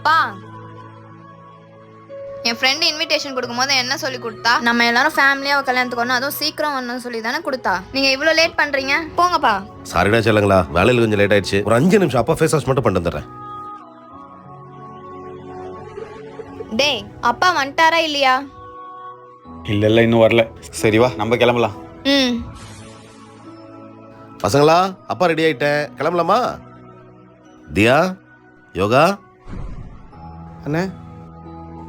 அப்பா, என் friend invitation கொடுக்கும்போது என்ன சொல்லி கொடுத்தா? நம்ம எல்லாரும் ஃபேமிலியாக கல்யாணத்துக்கு வரணும், அதுவும் சீக்கிரம் வரணும்னு சொல்லி தானே கொடுத்தா. நீங்க இவ்வளோ லேட் பண்றீங்க, போங்கப்பா. சாரிடா செல்லுங்களா, வேலையில் கொஞ்சம் லேட் ஆயிடுச்சு. ஒரு 5 நிமிஷம் அப்பா ஃபேஸ் வாஷ் மட்டும் பண்ணிட்டு வந்துடுறேன். டேய், அப்பா வந்துட்டாரா இல்லையா? இல்ல இன்னும் வரல. சரி வா நம்ம கிளம்பலாம். பசங்களா, அப்பா ரெடி ஆயிட்டேன், கிளம்பலாமா? தியா, யோகா. அண்ணே,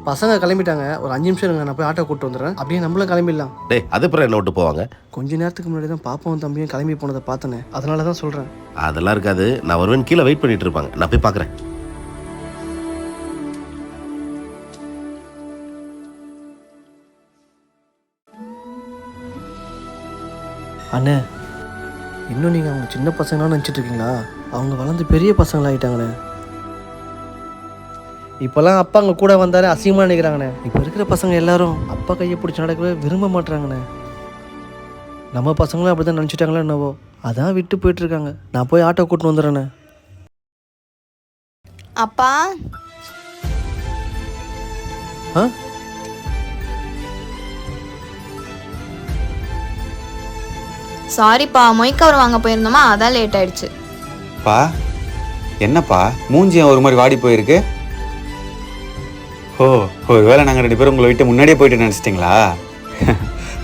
பசங்க கிளம்பிட்டாங்க. ஒரு 5 நிமிஷம் இருங்க, நான் போய் ஆட்டோ கூப்பிட்டு வந்துடுறேன். அப்படியே நம்மளும் கிளம்பிடலாம். டேய், அது அப்புறம் என்ன விட்டு போவாங்க? கொஞ்ச நேரத்துக்கு முன்னாடி தான் பாப்பாவும் தம்பியும் கிளம்பி போனதை பார்த்தனே, அதனால தான் சொல்கிறேன். அதெல்லாம் இருக்காது, நான் வருவேன். கீழே வெயிட் பண்ணிட்டு இருப்பாங்க, நான் போய் பார்க்குறேன். அண்ணே, இன்னும் நீங்கள் அவங்க சின்ன பசங்களான்னு நினச்சிட்டு இருக்கீங்களா? அவங்க வளர்ந்து பெரிய பசங்களாகிட்டாங்கண்ணே. இப்போல்லாம் அப்பா அங்கே கூட வந்தாலே அசிங்கமாக நினைக்கிறாங்கண்ணே. இப்போ இருக்கிற பசங்க எல்லாரும் அப்பா கையை பிடிச்சி நடக்கவே விரும்ப மாட்டுறாங்கண்ணே. நம்ம பசங்களும் அப்படி தான் நினச்சிட்டாங்களோ என்னவோ, அதான் விட்டு போயிட்டுருக்காங்க. நான் போய் ஆட்டோ கூட்டின்னு வந்துடுறேண்ணே. அப்பா, ஆ சாரிப்பா, மொய்க்கவர் வாங்க போயிருந்தோமா, அதான் லேட் ஆயிடுச்சு. பா என்னப்பா மூஞ்சி ஒரு மாதிரி வாடி போயிருக்கு? ஓ, ஒருவேளை நாங்கள் 2 பேரும் உங்களை விட்டு முன்னாடியே போயிட்டு நினச்சிட்டிங்களா?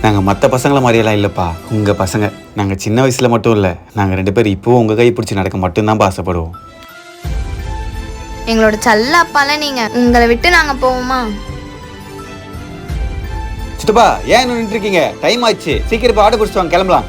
நாங்கள் மற்ற பசங்களை மாதிரியெல்லாம் இல்லைப்பா. உங்கள் பசங்க. நாங்கள் சின்ன வயசில் மட்டும் இல்லை, நாங்கள் 2 பேரும் இப்போவும் உங்கள் கை பிடிச்சி நடக்க மட்டும்தான் ஆசைப்படுவோம். எங்களோட செல்ல அப்பால நீங்க, உங்களை விட்டு நாங்க போவோமா? சித்தப்பா, ஏன் இன்னும் நின்றுருக்கீங்க? டைம் ஆச்சு, சீக்கிரம் ஆட்டோ பிடிச்சிட்டு வாங்க, கிளம்பலாம்.